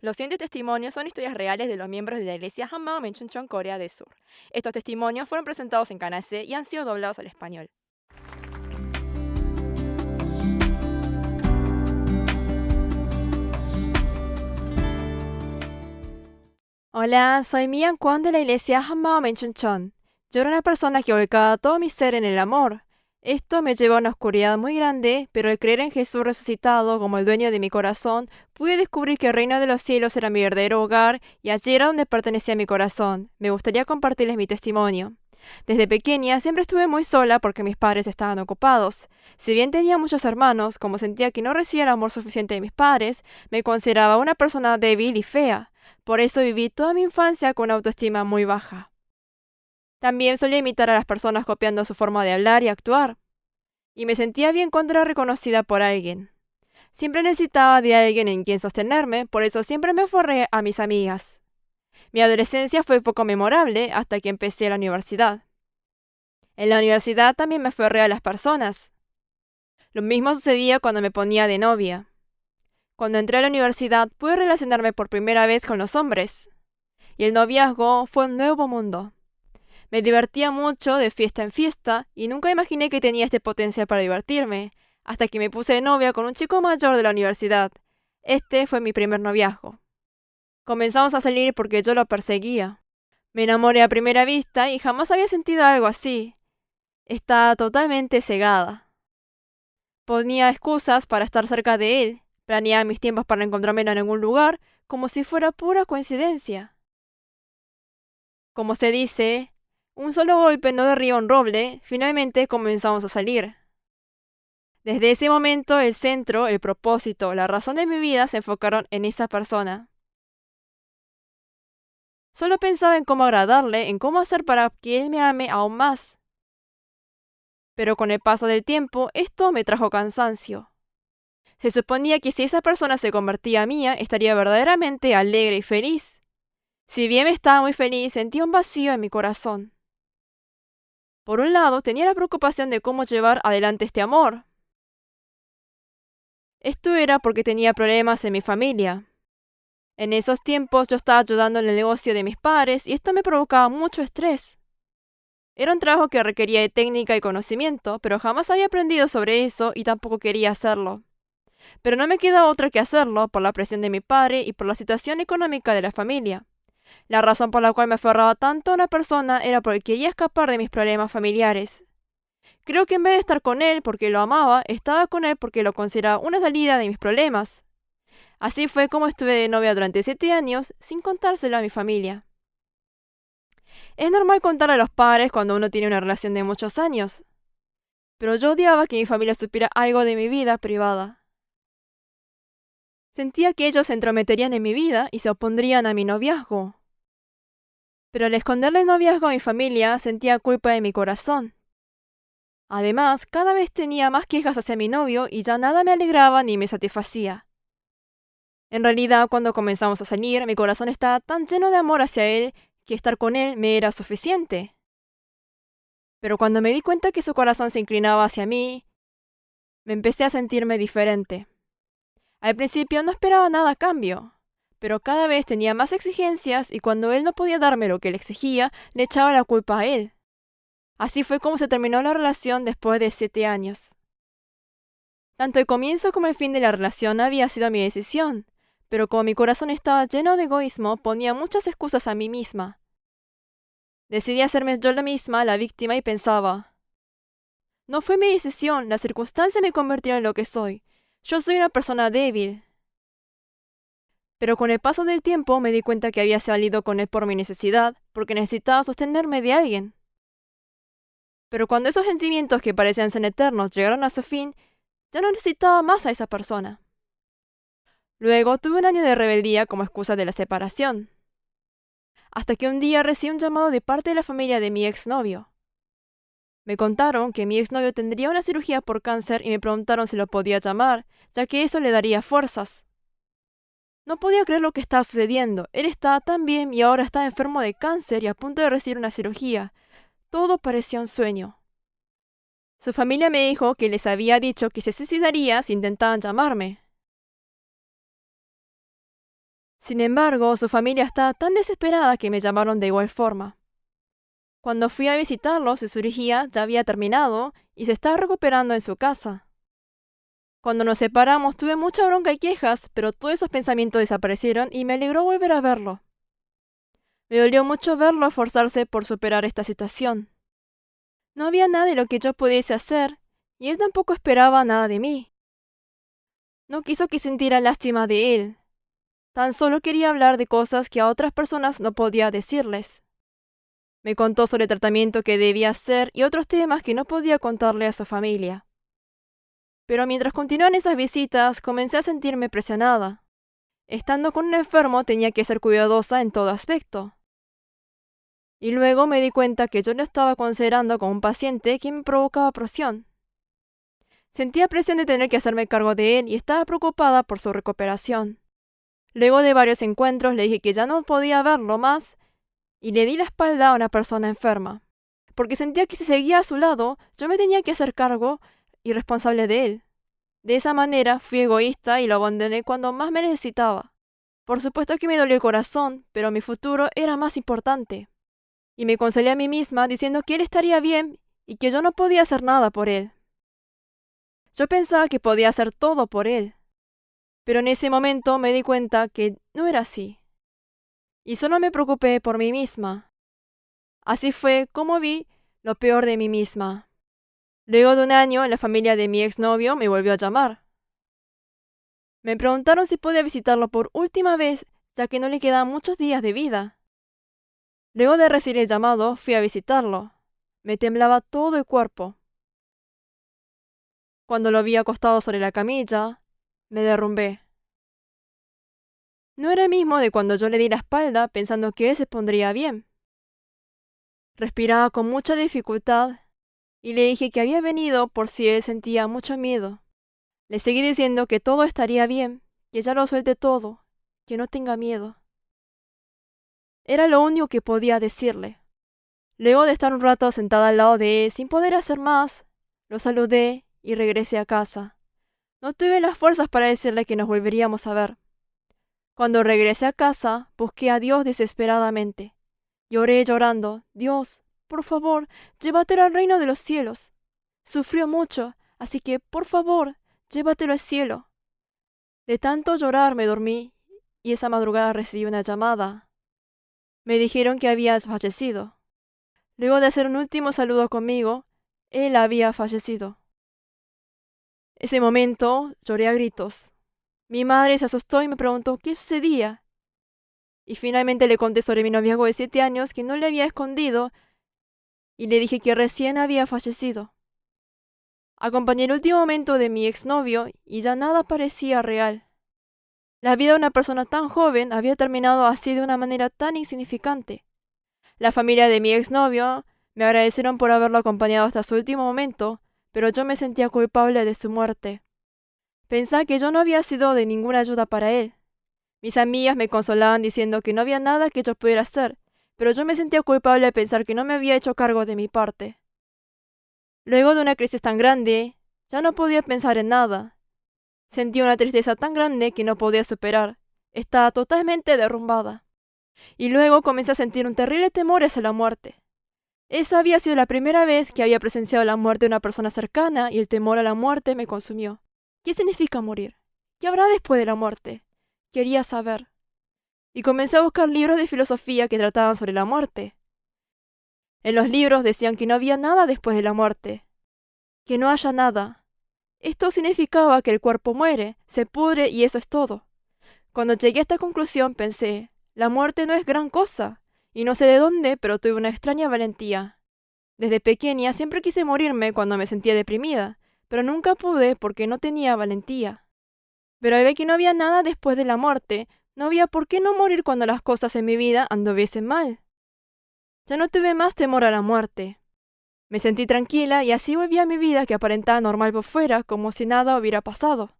Los siguientes testimonios son historias reales de los miembros de la iglesia Hammam Menchunchon, Corea del Sur. Estos testimonios fueron presentados en Canal C y han sido doblados al español. Hola, soy Mian Kwon de la iglesia Hammam Menchunchon. Yo era una persona que volcaba todo mi ser en el amor. Esto me llevó a una oscuridad muy grande, pero al creer en Jesús resucitado como el dueño de mi corazón, pude descubrir que el reino de los cielos era mi verdadero hogar y allí era donde pertenecía mi corazón. Me gustaría compartirles mi testimonio. Desde pequeña siempre estuve muy sola porque mis padres estaban ocupados. Si bien tenía muchos hermanos, como sentía que no recibía el amor suficiente de mis padres, me consideraba una persona débil y fea. Por eso viví toda mi infancia con una autoestima muy baja. También solía imitar a las personas copiando su forma de hablar y actuar. Y me sentía bien cuando era reconocida por alguien. Siempre necesitaba de alguien en quien sostenerme, por eso siempre me aferré a mis amigas. Mi adolescencia fue poco memorable hasta que empecé la universidad. En la universidad también me aferré a las personas. Lo mismo sucedía cuando me ponía de novia. Cuando entré a la universidad pude relacionarme por primera vez con los hombres. Y el noviazgo fue un nuevo mundo. Me divertía mucho de fiesta en fiesta y nunca imaginé que tenía este potencial para divertirme, hasta que me puse de novia con un chico mayor de la universidad. Este fue mi primer noviazgo. Comenzamos a salir porque yo lo perseguía. Me enamoré a primera vista y jamás había sentido algo así. Estaba totalmente cegada. Ponía excusas para estar cerca de él, planeaba mis tiempos para encontrarme en algún lugar, como si fuera pura coincidencia. Como se dice, un solo golpe no derriba un roble, finalmente comenzamos a salir. Desde ese momento el centro, el propósito, la razón de mi vida se enfocaron en esa persona. Solo pensaba en cómo agradarle, en cómo hacer para que él me ame aún más. Pero con el paso del tiempo, esto me trajo cansancio. Se suponía que si esa persona se convertía a mía, estaría verdaderamente alegre y feliz. Si bien estaba muy feliz, sentía un vacío en mi corazón. Por un lado, tenía la preocupación de cómo llevar adelante este amor. Esto era porque tenía problemas en mi familia. En esos tiempos yo estaba ayudando en el negocio de mis padres y esto me provocaba mucho estrés. Era un trabajo que requería de técnica y conocimiento, pero jamás había aprendido sobre eso y tampoco quería hacerlo. Pero no me queda otra que hacerlo por la presión de mi padre y por la situación económica de la familia. La razón por la cual me aferraba tanto a una persona era porque quería escapar de mis problemas familiares. Creo que en vez de estar con él porque lo amaba, estaba con él porque lo consideraba una salida de mis problemas. Así fue como estuve de novia durante 7 años sin contárselo a mi familia. Es normal contarle a los padres cuando uno tiene una relación de muchos años, pero yo odiaba que mi familia supiera algo de mi vida privada. Sentía que ellos se entrometerían en mi vida y se opondrían a mi noviazgo. Pero al esconderle el noviazgo a mi familia, sentía culpa en mi corazón. Además, cada vez tenía más quejas hacia mi novio y ya nada me alegraba ni me satisfacía. En realidad, cuando comenzamos a salir, mi corazón estaba tan lleno de amor hacia él que estar con él me era suficiente. Pero cuando me di cuenta que su corazón se inclinaba hacia mí, me empecé a sentirme diferente. Al principio no esperaba nada a cambio, pero cada vez tenía más exigencias y cuando él no podía darme lo que le exigía, le echaba la culpa a él. Así fue como se terminó la relación después de 7 años. Tanto el comienzo como el fin de la relación había sido mi decisión, pero como mi corazón estaba lleno de egoísmo, ponía muchas excusas a mí misma. Decidí hacerme yo la misma la víctima y pensaba, no fue mi decisión, las circunstancias me convirtieron en lo que soy. Yo soy una persona débil. Pero con el paso del tiempo me di cuenta que había salido con él por mi necesidad, porque necesitaba sostenerme de alguien. Pero cuando esos sentimientos que parecían ser eternos llegaron a su fin, ya no necesitaba más a esa persona. Luego tuve un año de rebeldía como excusa de la separación. Hasta que un día recibí un llamado de parte de la familia de mi exnovio. Me contaron que mi exnovio tendría una cirugía por cáncer y me preguntaron si lo podía llamar, ya que eso le daría fuerzas. No podía creer lo que estaba sucediendo. Él estaba tan bien y ahora estaba enfermo de cáncer y a punto de recibir una cirugía. Todo parecía un sueño. Su familia me dijo que les había dicho que se suicidaría si intentaban llamarme. Sin embargo, su familia estaba tan desesperada que me llamaron de igual forma. Cuando fui a visitarlo, su cirugía ya había terminado y se estaba recuperando en su casa. Cuando nos separamos tuve mucha bronca y quejas, pero todos esos pensamientos desaparecieron y me alegró volver a verlo. Me dolió mucho verlo esforzarse por superar esta situación. No había nada de lo que yo pudiese hacer, y él tampoco esperaba nada de mí. No quiso que sintiera lástima de él. Tan solo quería hablar de cosas que a otras personas no podía decirles. Me contó sobre el tratamiento que debía hacer y otros temas que no podía contarle a su familia. Pero mientras continuaban esas visitas, comencé a sentirme presionada. Estando con un enfermo tenía que ser cuidadosa en todo aspecto. Y luego me di cuenta que yo lo estaba considerando como un paciente que me provocaba presión. Sentía presión de tener que hacerme cargo de él y estaba preocupada por su recuperación. Luego de varios encuentros le dije que ya no podía verlo más y le di la espalda a una persona enferma, porque sentía que si seguía a su lado, yo me tenía que hacer cargo y responsable de él. De esa manera fui egoísta y lo abandoné cuando más me necesitaba. Por supuesto que me dolió el corazón, pero mi futuro era más importante. Y me consolé a mí misma diciendo que él estaría bien y que yo no podía hacer nada por él. Yo pensaba que podía hacer todo por él, pero en ese momento me di cuenta que no era así. Y solo me preocupé por mí misma. Así fue como vi lo peor de mí misma. Luego de un año, la familia de mi exnovio me volvió a llamar. Me preguntaron si podía visitarlo por última vez, ya que no le quedaban muchos días de vida. Luego de recibir el llamado, fui a visitarlo. Me temblaba todo el cuerpo. Cuando lo vi acostado sobre la camilla, me derrumbé. No era el mismo de cuando yo le di la espalda pensando que él se pondría bien. Respiraba con mucha dificultad y le dije que había venido por si él sentía mucho miedo. Le seguí diciendo que todo estaría bien, que ya lo suelte todo, que no tenga miedo. Era lo único que podía decirle. Luego de estar un rato sentada al lado de él sin poder hacer más, lo saludé y regresé a casa. No tuve las fuerzas para decirle que nos volveríamos a ver. Cuando regresé a casa, busqué a Dios desesperadamente. Lloré llorando: Dios, por favor, llévatelo al reino de los cielos. Sufrió mucho, así que, por favor, llévatelo al cielo. De tanto llorar me dormí y esa madrugada recibí una llamada. Me dijeron que había fallecido. Luego de hacer un último saludo conmigo, él había fallecido. Ese momento lloré a gritos. Mi madre se asustó y me preguntó qué sucedía. Y finalmente le conté sobre mi noviazgo de 7 años que no le había escondido y le dije que recién había fallecido. Acompañé el último momento de mi exnovio y ya nada parecía real. La vida de una persona tan joven había terminado así de una manera tan insignificante. La familia de mi exnovio me agradecieron por haberlo acompañado hasta su último momento, pero yo me sentía culpable de su muerte. Pensaba que yo no había sido de ninguna ayuda para él. Mis amigas me consolaban diciendo que no había nada que yo pudiera hacer, pero yo me sentía culpable al pensar que no me había hecho cargo de mi parte. Luego de una crisis tan grande, ya no podía pensar en nada. Sentí una tristeza tan grande que no podía superar. Estaba totalmente derrumbada. Y luego comencé a sentir un terrible temor hacia la muerte. Esa había sido la primera vez que había presenciado la muerte de una persona cercana y el temor a la muerte me consumió. ¿Qué significa morir? ¿Qué habrá después de la muerte? Quería saber. Y comencé a buscar libros de filosofía que trataban sobre la muerte. En los libros decían que no había nada después de la muerte, que no haya nada. Esto significaba que el cuerpo muere, se pudre y eso es todo. Cuando llegué a esta conclusión pensé, la muerte no es gran cosa, y no sé de dónde, pero tuve una extraña valentía. Desde pequeña siempre quise morirme cuando me sentía deprimida, pero nunca pude porque no tenía valentía. Pero al ver que no había nada después de la muerte, no había por qué no morir cuando las cosas en mi vida anduviesen mal. Ya no tuve más temor a la muerte. Me sentí tranquila y así volví a mi vida que aparentaba normal por fuera, como si nada hubiera pasado.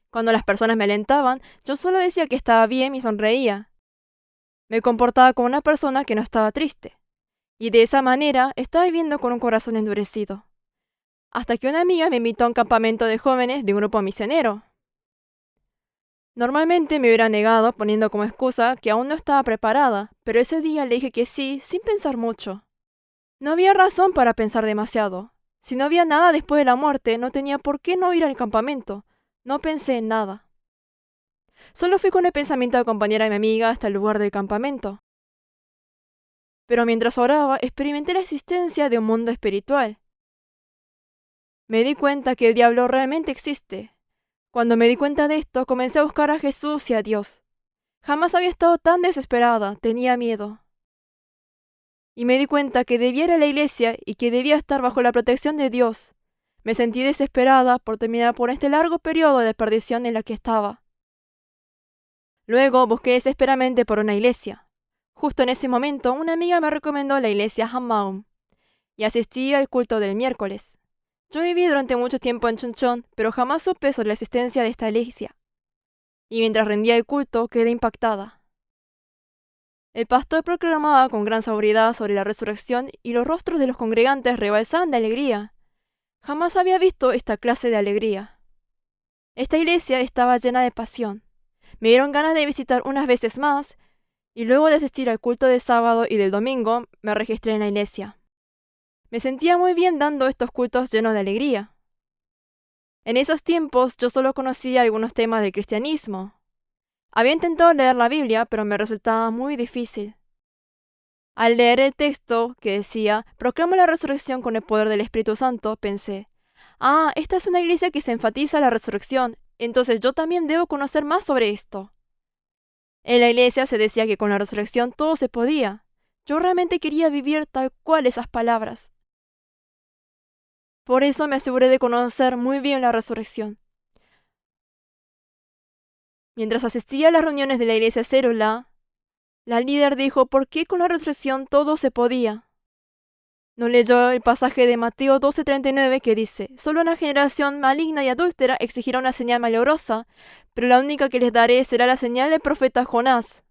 Cuando las personas me alentaban, yo solo decía que estaba bien y sonreía. Me comportaba como una persona que no estaba triste. Y de esa manera estaba viviendo con un corazón endurecido. Hasta que una amiga me invitó a un campamento de jóvenes de un grupo misionero. Normalmente me hubiera negado poniendo como excusa que aún no estaba preparada, pero ese día le dije que sí, sin pensar mucho. No había razón para pensar demasiado. Si no había nada después de la muerte, no tenía por qué no ir al campamento. No pensé en nada. Solo fui con el pensamiento de acompañar a mi amiga hasta el lugar del campamento. Pero mientras oraba, experimenté la existencia de un mundo espiritual. Me di cuenta que el diablo realmente existe. Cuando me di cuenta de esto, comencé a buscar a Jesús y a Dios. Jamás había estado tan desesperada, tenía miedo. Y me di cuenta que debía ir a la iglesia y que debía estar bajo la protección de Dios. Me sentí desesperada por terminar por este largo periodo de perdición en la que estaba. Luego busqué desesperadamente por una iglesia. Justo en ese momento, una amiga me recomendó la iglesia Hammaum y asistí al culto del miércoles. Yo viví durante mucho tiempo en Chuncheon, pero jamás supe sobre la existencia de esta iglesia. Y mientras rendía el culto, quedé impactada. El pastor proclamaba con gran seguridad sobre la resurrección y los rostros de los congregantes rebalsaban de alegría. Jamás había visto esta clase de alegría. Esta iglesia estaba llena de pasión. Me dieron ganas de visitar unas veces más, y luego de asistir al culto del sábado y del domingo, me registré en la iglesia. Me sentía muy bien dando estos cultos llenos de alegría. En esos tiempos yo solo conocía algunos temas del cristianismo. Había intentado leer la Biblia, pero me resultaba muy difícil. Al leer el texto que decía, proclama la resurrección con el poder del Espíritu Santo, pensé, esta es una iglesia que se enfatiza la resurrección, entonces yo también debo conocer más sobre esto. En la iglesia se decía que con la resurrección todo se podía. Yo realmente quería vivir tal cual esas palabras. Por eso me aseguré de conocer muy bien la resurrección. Mientras asistía a las reuniones de la iglesia Célula, la líder dijo por qué con la resurrección todo se podía. ¿No leyó el pasaje de Mateo 12:39 que dice, solo una generación maligna y adúltera exigirá una señal milagrosa, pero la única que les daré será la señal del profeta Jonás?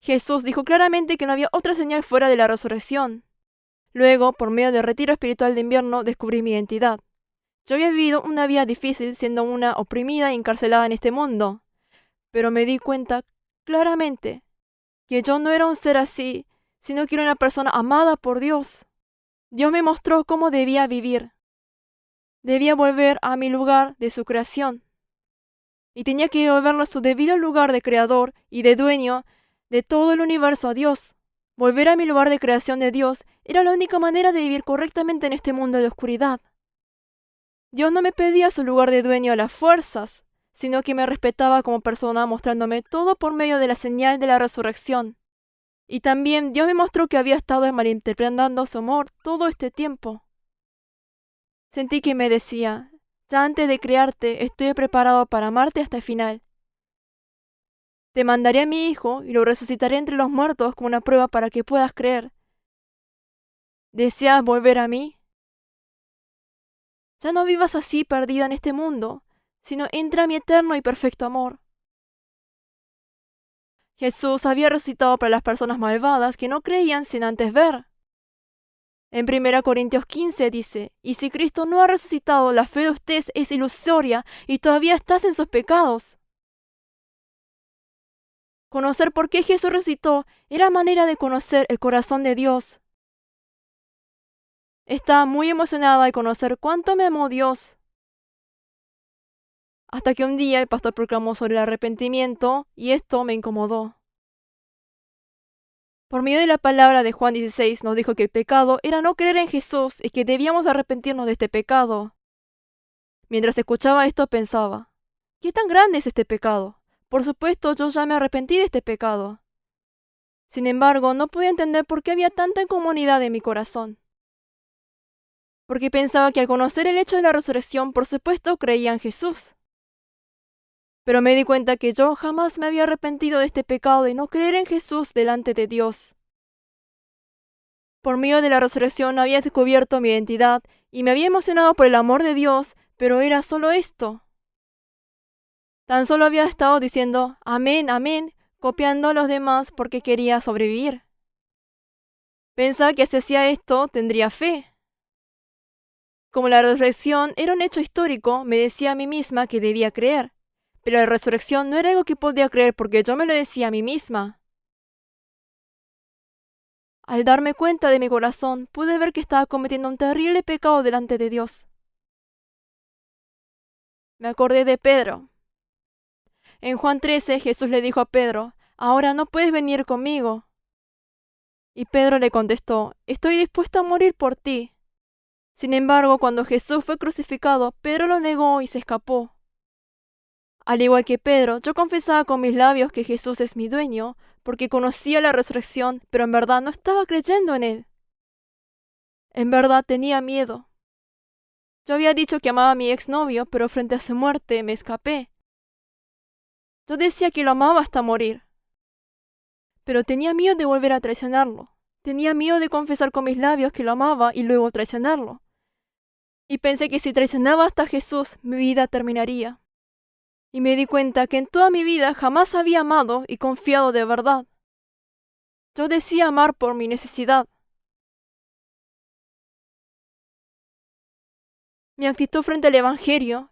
Jesús dijo claramente que no había otra señal fuera de la resurrección. Luego, por medio del retiro espiritual de invierno, descubrí mi identidad. Yo había vivido una vida difícil siendo una oprimida y encarcelada en este mundo, pero me di cuenta claramente que yo no era un ser así, sino que era una persona amada por Dios. Dios me mostró cómo debía vivir. Debía volver a mi lugar de su creación. Y tenía que devolverlo a su debido lugar de creador y de dueño de todo el universo a Dios. Volver a mi lugar de creación de Dios era la única manera de vivir correctamente en este mundo de oscuridad. Dios no me pedía su lugar de dueño a las fuerzas, sino que me respetaba como persona mostrándome todo por medio de la señal de la resurrección. Y también Dios me mostró que había estado malinterpretando su amor todo este tiempo. Sentí que me decía, ya antes de crearte estoy preparado para amarte hasta el final. Te mandaré a mi hijo y lo resucitaré entre los muertos como una prueba para que puedas creer. ¿Deseas volver a mí? Ya no vivas así perdida en este mundo, sino entra a mi eterno y perfecto amor. Jesús había resucitado para las personas malvadas que no creían sin antes ver. En 1 Corintios 15 dice, y si Cristo no ha resucitado, la fe de ustedes es ilusoria y todavía estás en sus pecados. Conocer por qué Jesús resucitó era manera de conocer el corazón de Dios. Estaba muy emocionada de conocer cuánto me amó Dios. Hasta que un día el pastor proclamó sobre el arrepentimiento y esto me incomodó. Por medio de la palabra de Juan 16 nos dijo que el pecado era no creer en Jesús y que debíamos arrepentirnos de este pecado. Mientras escuchaba esto pensaba, ¿qué tan grande es este pecado? Por supuesto, yo ya me arrepentí de este pecado. Sin embargo, no podía entender por qué había tanta incomunidad en mi corazón. Porque pensaba que al conocer el hecho de la resurrección, por supuesto, creía en Jesús. Pero me di cuenta que yo jamás me había arrepentido de este pecado de no creer en Jesús delante de Dios. Por medio de la resurrección había descubierto mi identidad y me había emocionado por el amor de Dios, pero era solo esto. Tan solo había estado diciendo amén, amén, copiando a los demás porque quería sobrevivir. Pensaba que si hacía esto tendría fe. Como la resurrección era un hecho histórico, me decía a mí misma que debía creer. Pero la resurrección no era algo que podía creer porque yo me lo decía a mí misma. Al darme cuenta de mi corazón, pude ver que estaba cometiendo un terrible pecado delante de Dios. Me acordé de Pedro. En Juan 13, Jesús le dijo a Pedro, «Ahora no puedes venir conmigo». Y Pedro le contestó, «Estoy dispuesto a morir por ti». Sin embargo, cuando Jesús fue crucificado, Pedro lo negó y se escapó. Al igual que Pedro, yo confesaba con mis labios que Jesús es mi dueño, porque conocía la resurrección, pero en verdad no estaba creyendo en él. En verdad tenía miedo. Yo había dicho que amaba a mi exnovio, pero frente a su muerte me escapé. Yo decía que lo amaba hasta morir. Pero tenía miedo de volver a traicionarlo. Tenía miedo de confesar con mis labios que lo amaba y luego traicionarlo. Y pensé que si traicionaba hasta Jesús, mi vida terminaría. Y me di cuenta que en toda mi vida jamás había amado y confiado de verdad. Yo decía amar por mi necesidad. Mi actitud frente al Evangelio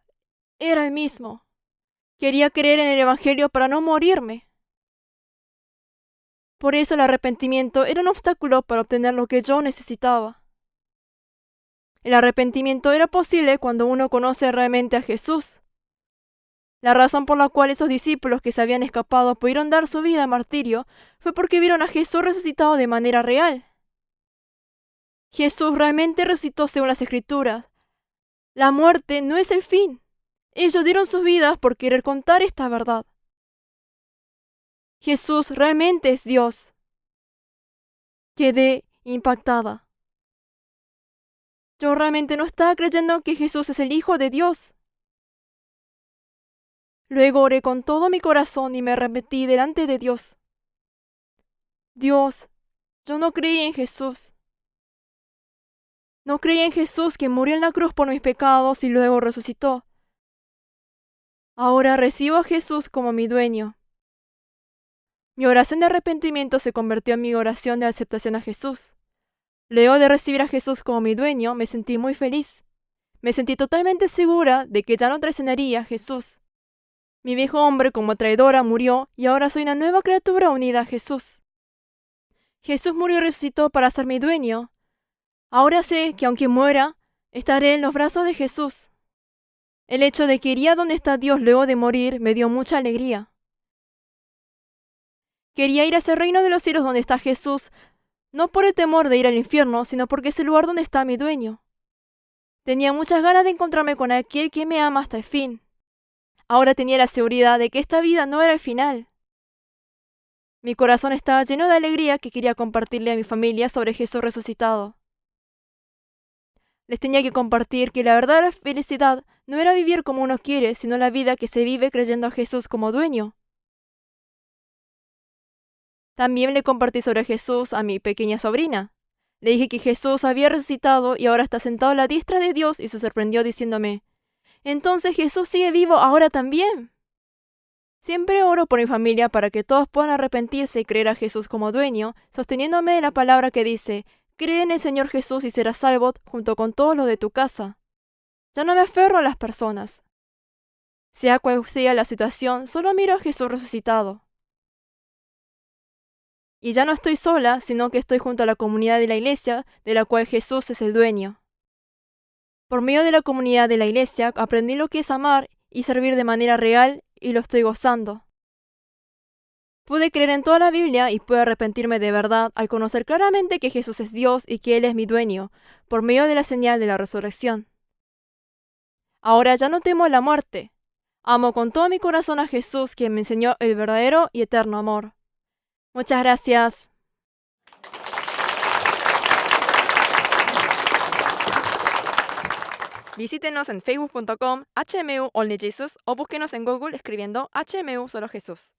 era el mismo. Quería creer en el Evangelio para no morirme. Por eso el arrepentimiento era un obstáculo para obtener lo que yo necesitaba. El arrepentimiento era posible cuando uno conoce realmente a Jesús. La razón por la cual esos discípulos que se habían escapado pudieron dar su vida a martirio fue porque vieron a Jesús resucitado de manera real. Jesús realmente resucitó según las Escrituras. La muerte no es el fin. Ellos dieron sus vidas por querer contar esta verdad. Jesús realmente es Dios. Quedé impactada. Yo realmente no estaba creyendo que Jesús es el Hijo de Dios. Luego oré con todo mi corazón y me arrepentí delante de Dios. Dios, yo no creí en Jesús. No creí en Jesús que murió en la cruz por mis pecados y luego resucitó. Ahora recibo a Jesús como mi dueño. Mi oración de arrepentimiento se convirtió en mi oración de aceptación a Jesús. Luego de recibir a Jesús como mi dueño, me sentí muy feliz. Me sentí totalmente segura de que ya no traicionaría a Jesús. Mi viejo hombre como traidora murió y ahora soy una nueva criatura unida a Jesús. Jesús murió y resucitó para ser mi dueño. Ahora sé que aunque muera, estaré en los brazos de Jesús. El hecho de que iría donde está Dios luego de morir me dio mucha alegría. Quería ir a ese reino de los cielos donde está Jesús, no por el temor de ir al infierno, sino porque es el lugar donde está mi dueño. Tenía muchas ganas de encontrarme con aquel que me ama hasta el fin. Ahora tenía la seguridad de que esta vida no era el final. Mi corazón estaba lleno de alegría que quería compartirle a mi familia sobre Jesús resucitado. Les tenía que compartir que la verdadera felicidad no era vivir como uno quiere, sino la vida que se vive creyendo a Jesús como dueño. También le compartí sobre Jesús a mi pequeña sobrina. Le dije que Jesús había resucitado y ahora está sentado a la diestra de Dios y se sorprendió diciéndome, «¿Entonces Jesús sigue vivo ahora también?» Siempre oro por mi familia para que todos puedan arrepentirse y creer a Jesús como dueño, sosteniéndome de la palabra que dice, «Cree en el Señor Jesús y serás salvo junto con todos los de tu casa». Ya no me aferro a las personas. Sea cual sea la situación, solo miro a Jesús resucitado. Y ya no estoy sola, sino que estoy junto a la comunidad de la iglesia, de la cual Jesús es el dueño. Por medio de la comunidad de la iglesia, aprendí lo que es amar y servir de manera real, y lo estoy gozando. Pude creer en toda la Biblia y pude arrepentirme de verdad al conocer claramente que Jesús es Dios y que Él es mi dueño, por medio de la señal de la resurrección. Ahora ya no temo la muerte. Amo con todo mi corazón a Jesús, quien me enseñó el verdadero y eterno amor. Muchas gracias. Visítenos en facebook.com HMU Only Jesus o búsquenos en Google escribiendo HMU Solo Jesús.